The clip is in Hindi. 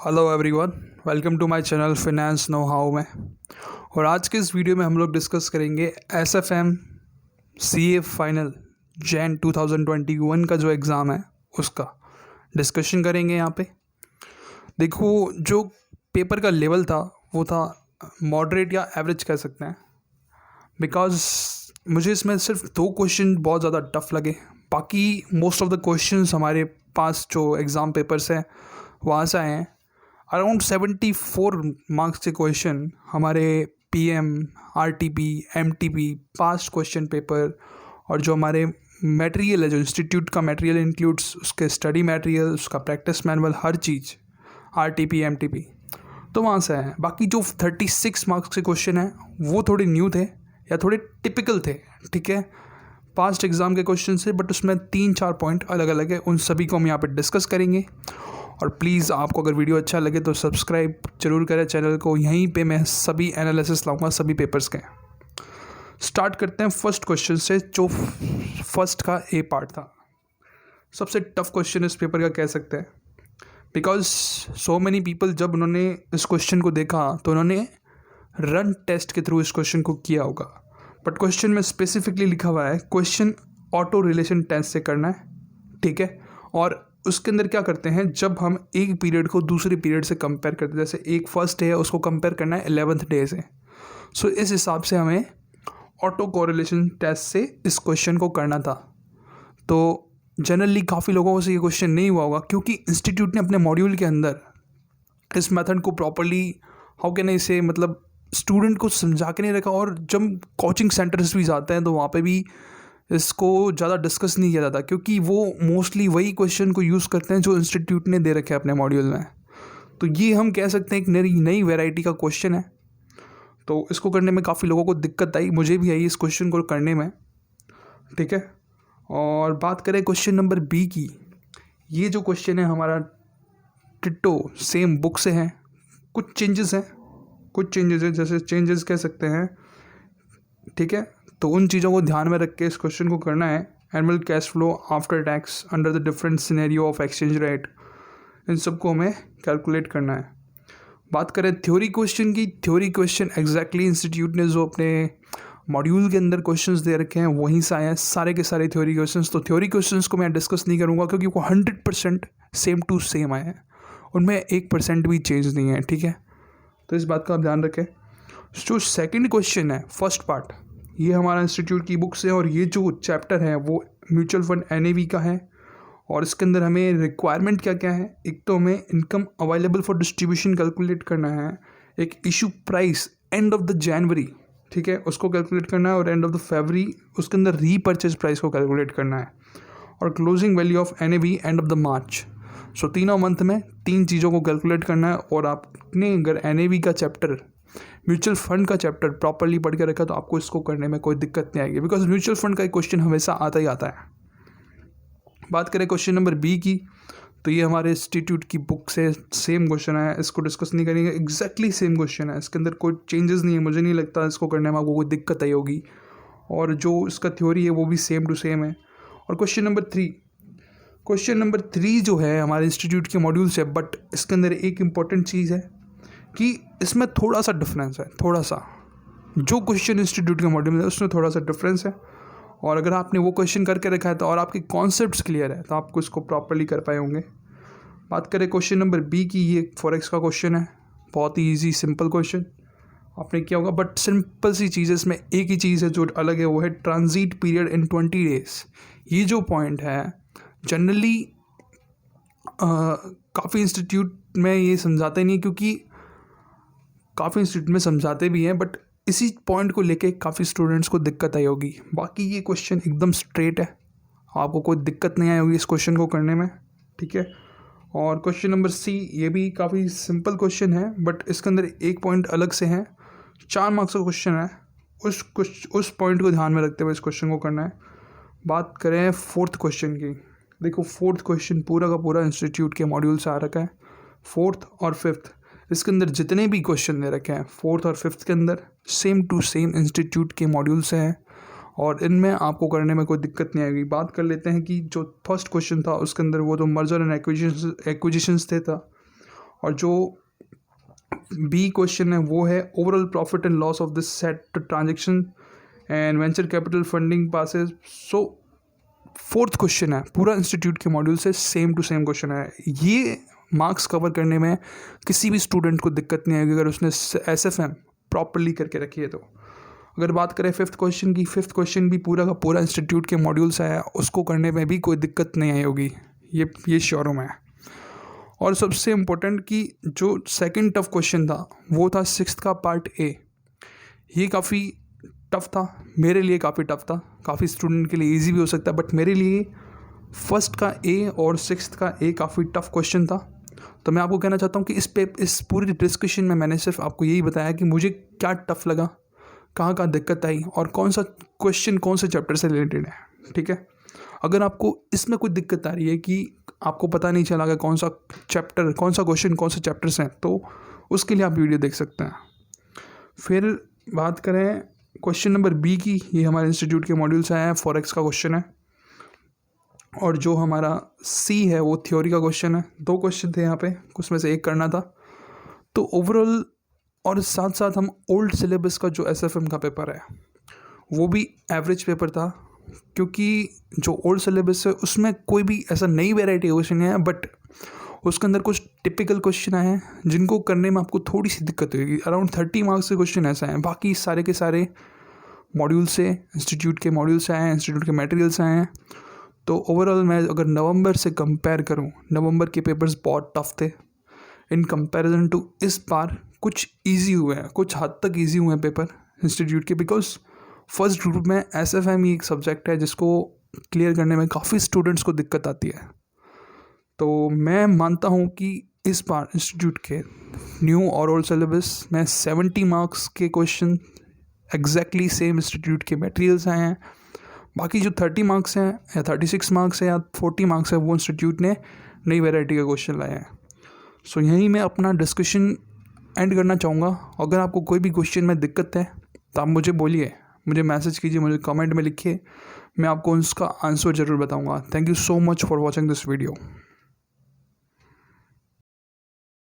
Hello everyone, welcome to my channel finance know how में। और आज के इस वीडियो में हम लोग डिस्कस करेंगे एसएफएम सीए फाइनल जैन 2021 का जो एग्ज़ाम है उसका डिस्कशन करेंगे। यहाँ पे देखो, जो पेपर का लेवल था वो था मॉडरेट या एवरेज कह सकते हैं, बिकॉज मुझे इसमें सिर्फ 2 क्वेश्चन बहुत ज़्यादा टफ लगे। बाकी मोस्ट ऑफ द क्वेश्चंस हमारे पास जो एग्ज़ाम पेपर्स हैं वहाँ से आए हैं। अराउंड 74 मार्क्स के क्वेश्चन हमारे PM, RTP, MTP, past question paper और जो हमारे मटेरियल है, जो इंस्टीट्यूट का मटेरियल इंक्लूड्स उसके स्टडी मटेरियल, उसका प्रैक्टिस मैनुअल, हर चीज़ आरटीपी, एमटीपी, तो वहाँ से आए। बाकी जो 36 मार्क्स के क्वेश्चन हैं वो थोड़े न्यू थे या थोड़े टिपिकल थे, ठीक है, पास्ट एग्ज़ाम के क्वेश्चन से, बट उसमें 3-4 पॉइंट अलग अलग है। उन सभी को हम यहाँ पे डिस्कस करेंगे। और प्लीज़ आपको अगर वीडियो अच्छा लगे तो सब्सक्राइब जरूर करें चैनल को। यहीं पे मैं सभी एनालिसिस लाऊंगा सभी पेपर्स के। स्टार्ट करते हैं फर्स्ट क्वेश्चन से, जो फर्स्ट का ए पार्ट था। सबसे टफ क्वेश्चन इस पेपर का कह सकते हैं, बिकॉज सो मैनी पीपल जब उन्होंने इस क्वेश्चन को देखा तो उन्होंने रन टेस्ट के थ्रू इस क्वेश्चन को किया होगा। बट क्वेश्चन में स्पेसिफिकली लिखा हुआ है क्वेश्चन ऑटो रिलेशन टेस्ट से करना है, ठीक है। और उसके अंदर क्या करते हैं, जब हम एक पीरियड को दूसरे पीरियड से कंपेयर करते हैं, जैसे एक फर्स्ट डे है उसको कंपेयर करना है 11th डे से, सो इस हिसाब से हमें ऑटो कोरिलेशन टेस्ट से इस क्वेश्चन को करना था। तो जनरली काफ़ी लोगों से ये क्वेश्चन नहीं हुआ होगा, क्योंकि इंस्टीट्यूट ने अपने मॉड्यूल के अंदर इस मेथड को प्रॉपरली, हाउ कैन आई से, मतलब स्टूडेंट को समझा के नहीं रखा। और जब कोचिंग सेंटर्स भी जाते हैं तो वहाँ पे भी इसको ज़्यादा डिस्कस नहीं किया जाता, क्योंकि वो मोस्टली वही क्वेश्चन को यूज़ करते हैं जो इंस्टीट्यूट ने दे रखे हैं अपने मॉड्यूल में। तो ये हम कह सकते हैं एक नई वैरायटी का क्वेश्चन है। तो इसको करने में काफ़ी लोगों को दिक्कत आई, मुझे भी आई इस क्वेश्चन को करने में, ठीक है। और बात करें क्वेश्चन नंबर बी की, ये जो क्वेश्चन है हमारा टिट्टो सेम बुक से है। कुछ चेंजेस हैं, जैसे चेंजेस कह सकते हैं, ठीक है। तो उन चीज़ों को ध्यान में रख के इस क्वेश्चन को करना है। Annual cash flow after tax under the different scenario of exchange rate, इन सबको हमें कैलकुलेट करना है। बात करें थ्योरी क्वेश्चन की, थ्योरी क्वेश्चन एग्जैक्टली इंस्टीट्यूट ने जो अपने मॉड्यूल के अंदर क्वेश्चंस दे रखे हैं वहीं से आए हैं सारे के सारे थ्योरी क्वेश्चंस। तो थ्योरी क्वेश्चंस को मैं डिस्कस नहीं करूँगा, क्योंकि वो 100% सेम टू सेम आए हैं, उनमें 1% भी चेंज नहीं है, ठीक है। तो इस बात का आप ध्यान रखें। जो सेकेंड क्वेश्चन है फर्स्ट पार्ट, ये हमारा इंस्टीट्यूट की बुक से, और ये जो चैप्टर है वो म्यूचुअल फंड एनएवी का है। और इसके अंदर हमें रिक्वायरमेंट क्या क्या है, एक तो हमें income available for distribution calculate करना है, एक issue price and of the January, ठीक है, उसको कैलकुलेट करना है, और एंड ऑफ द फरवरी उसके अंदर रीपर्चेज प्राइस को कैलकुलेट करना है, और closing value of NAV end of the March. So तीनों मंथ में 3 चीज़ों को कैलकुलेट करना है। और आपने अगर एनएवी का चैप्टर, म्यूचुअल फंड का चैप्टर प्रॉपरली पढ़ के रखा तो आपको इसको करने में कोई दिक्कत नहीं आएगी, बिकॉज म्यूचुअल फंड का एक क्वेश्चन हमेशा आता ही आता है। बात करें क्वेश्चन नंबर बी की, तो ये हमारे इंस्टीट्यूट की बुक से सेम क्वेश्चन है, इसको डिस्कस नहीं करेंगे, एग्जैक्टली सेम क्वेश्चन है, इसके अंदर कोई चेंजेस नहीं है। मुझे नहीं लगता इसको करने में आपको कोई दिक्कत आई होगी, और जो इसका थ्योरी है वो भी सेम टू सेम है। और क्वेश्चन नंबर 3 जो है हमारे इंस्टीट्यूट के मॉड्यूल से, बट इसके अंदर एक इम्पॉर्टेंट चीज़ है कि इसमें थोड़ा सा डिफरेंस है, थोड़ा सा जो क्वेश्चन इंस्टीट्यूट के मॉड्यूल में है उसमें थोड़ा सा डिफरेंस है। और अगर आपने वो क्वेश्चन करके रखा है तो और आपके कॉन्सेप्ट्स क्लियर है तो आपको इसको प्रॉपरली कर पाए होंगे। बात करें क्वेश्चन नंबर बी की, ये फॉरेक्स का क्वेश्चन है, बहुत ही ईजी सिंपल क्वेश्चन आपने किया होगा। बट सिंपल सी चीज़ है इसमें, एक ही चीज़ है जो अलग है, वो है ट्रांजिट पीरियड इन 20 डेज। ये जो पॉइंट है जनरली काफ़ी इंस्टीट्यूट में ये समझाते नहीं, क्योंकि काफ़ी इंस्टीट्यूट में समझाते भी हैं, बट इसी पॉइंट को लेके काफ़ी स्टूडेंट्स को दिक्कत आई होगी। बाकी ये क्वेश्चन एकदम स्ट्रेट है, आपको कोई दिक्कत नहीं आई होगी इस क्वेश्चन को करने में, ठीक है। और क्वेश्चन नंबर सी, ये भी काफ़ी सिंपल क्वेश्चन है, बट इसके अंदर एक पॉइंट अलग से है, 4 मार्क्स का क्वेश्चन है, उस पॉइंट को ध्यान में रखते हुए इस क्वेश्चन को करना है। बात करें फोर्थ क्वेश्चन की, देखो फोर्थ क्वेश्चन पूरा का पूरा इंस्टीट्यूट के मॉड्यूल से आ रखा है, फोर्थ और फिफ्थ। इसके अंदर जितने भी क्वेश्चन दे रखे हैं फोर्थ और फिफ्थ के अंदर सेम टू सेम इंस्टीट्यूट के मॉड्यूल से हैं, और इनमें आपको करने में कोई दिक्कत नहीं आएगी। बात कर लेते हैं कि जो फर्स्ट क्वेश्चन था उसके अंदर वो तो मर्जर एंड एक्विजिशंस थे था, और जो बी क्वेश्चन है वो है overall profit and loss of this set transaction and venture capital funding passes. So fourth question है पूरा इंस्टीट्यूट के मॉड्यूल से सेम टू सेम क्वेश्चन है। ये मार्क्स कवर करने में किसी भी स्टूडेंट को दिक्कत नहीं आएगी अगर उसने SFM प्रॉपरली करके रखी है तो। अगर बात करें फिफ्थ क्वेश्चन की, फिफ्थ क्वेश्चन भी पूरा का पूरा इंस्टीट्यूट के मॉड्यूल से आया, उसको करने में भी कोई दिक्कत नहीं आई होगी, ये श्योर हूँ मैं। और सबसे इम्पोर्टेंट कि जो सेकंड टफ क्वेश्चन था वो था सिक्स्थ का पार्ट ए। ये काफ़ी टफ था, मेरे लिए काफ़ी टफ था, काफ़ी स्टूडेंट के लिए इजी भी हो सकता है, बट मेरे लिए फर्स्ट का ए और सिक्स्थ का ए काफ़ी टफ क्वेश्चन था। तो मैं आपको कहना चाहता हूँ कि इस पूरी डिस्कशन में मैंने सिर्फ आपको यही बताया कि मुझे क्या टफ लगा, कहाँ कहाँ दिक्कत आई और कौन सा क्वेश्चन कौन से चैप्टर से रिलेटेड है, ठीक है। अगर आपको इसमें कोई दिक्कत आ रही है कि आपको पता नहीं चला कि कौन सा चैप्टर, कौन सा क्वेश्चन, कौन से चैप्टर्स हैं, तो उसके लिए आप वीडियो देख सकते हैं। फिर बात करें क्वेश्चन नंबर बी की, ये हमारे इंस्टीट्यूट के मॉड्यूल से आया है, फॉरेक्स का क्वेश्चन है। और जो हमारा सी है वो थ्योरी का क्वेश्चन है। 2 क्वेश्चन थे यहाँ पे, उसमें से एक करना था। तो ओवरऑल और साथ साथ हम ओल्ड सिलेबस का जो SFM का पेपर है वो भी एवरेज पेपर था, क्योंकि जो ओल्ड सिलेबस है उसमें कोई भी ऐसा नई वेराइटी क्वेश्चन नहीं है, बट उसके अंदर कुछ टिपिकल क्वेश्चन आए हैं जिनको करने में आपको थोड़ी सी दिक्कत होगी। अराउंड 30 मार्क्स के क्वेश्चन ऐसा हैं, बाकी सारे के सारे मॉड्यूल से, इंस्टीट्यूट के मॉड्यूल से आए हैं, इंस्टीट्यूट के मटेरियल से आए हैं। तो ओवरऑल मैं अगर नवंबर से कंपेयर करूं, नवंबर के पेपर्स बहुत टफ थे इन कंपैरिजन टू इस बार कुछ इजी हुए हैं, कुछ हद तक इजी हुए हैं पेपर इंस्टीट्यूट के, बिकॉज फर्स्ट ग्रुप में SFM ही एक सब्जेक्ट है जिसको क्लियर करने में काफ़ी स्टूडेंट्स को दिक्कत आती है। तो मैं मानता हूँ कि इस बार इंस्टीट्यूट के न्यू और ओल्ड सिलेबस में 70 मार्क्स के क्वेश्चन एग्जैक्टली सेम इंस्टीट्यूट के मटेरियल्स आए हैं। बाकी जो 30 मार्क्स हैं या 36 मार्क्स है या 40 मार्क्स है वो इंस्टीट्यूट ने नई वैरायटी का क्वेश्चन लाए हैं। सो यहीं मैं अपना डिस्कशन एंड करना चाहूँगा। अगर आपको कोई भी क्वेश्चन में दिक्कत है तो आप मुझे बोलिए, मुझे मैसेज कीजिए, मुझे कमेंट में लिखिए, मैं आपको उसका आंसर ज़रूर बताऊँगा। Thank you so much for watching this video.